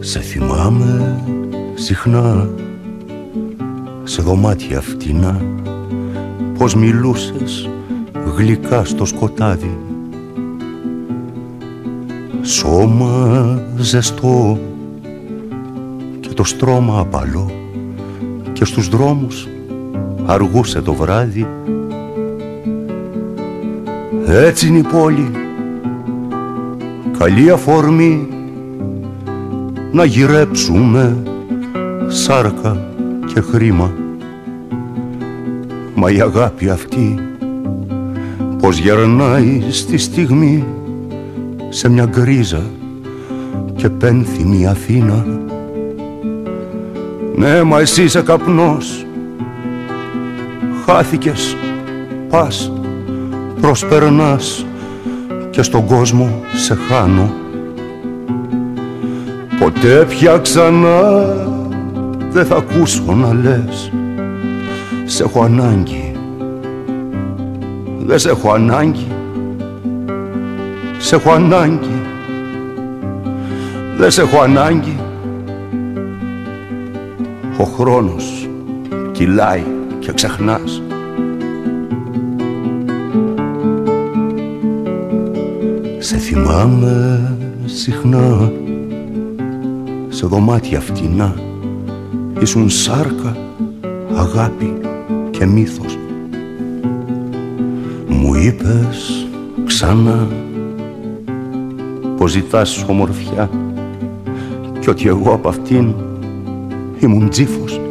Σε θυμάμαι συχνά σε δωμάτια φτηνά, πως μιλούσες γλυκά στο σκοτάδι. Σώμα ζεστό και το στρώμα απαλό, και στους δρόμους αργούσε το βράδυ. Έτσι είναι η πόλη, καλή αφορμή να γυρέψουμε σάρκα και χρήμα. Μα η αγάπη αυτή πως γερνάει στη στιγμή σε μια γκρίζα και πένθυμη Αθήνα. Ναι, μα εσύ είσαι καπνός, χάθηκες, πας, προσπερνάς και στον κόσμο σε χάνω. Ποτέ πια ξανά δεν θα ακούσω να λες σ' έχω ανάγκη. Δεν σ' έχω ανάγκη, σ' έχω ανάγκη. Δεν σ' έχω ανάγκη. Ο χρόνος κυλάει και ξεχνάς. Σε θυμάμαι συχνά σε δωμάτια φτηνά, ήσουν σάρκα, αγάπη και μύθος. Μου είπες ξανά πως ζητάς ομορφιά κι ότι εγώ απ' αυτήν ήμουν τζίφος.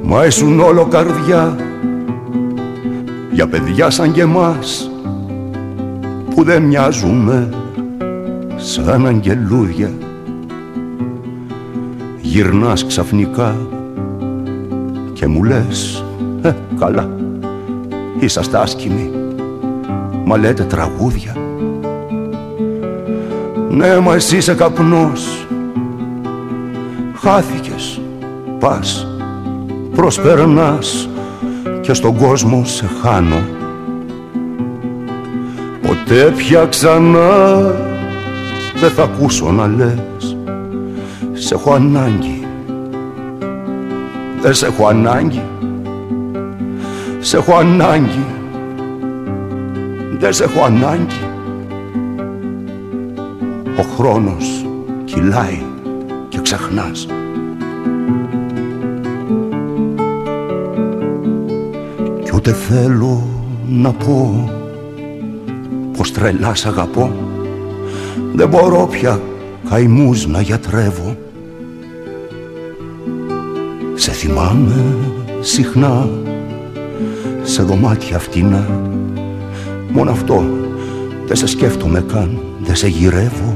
Μα ήσουν όλο καρδιά για παιδιά σαν και εμάς που δεν μοιάζουμε σαν αγγελούδια. Γυρνάς ξαφνικά και μου λες καλά, είσαστε άσκημοι, μα λέτε τραγούδια. Ναι, μα εσύ είσαι καπνός, χάθηκες, πας, προσπερνάς και στον κόσμο σε χάνω. Ποτέ πια ξανά δεν θα ακούσω να λες σ' έχω ανάγκη. Δεν σ' έχω ανάγκη, σ' έχω ανάγκη. Δεν σ' έχω ανάγκη. Ο χρόνος κυλάει και ξεχνάς. Κι ούτε θέλω να πω πως τρελά σ' αγαπώ. Δεν μπορώ πια καημούς να γιατρεύω. Σε θυμάμαι συχνά σε δωμάτια φτηνά, μόνο αυτό δεν σε σκέφτομαι καν, δεν σε γυρεύω.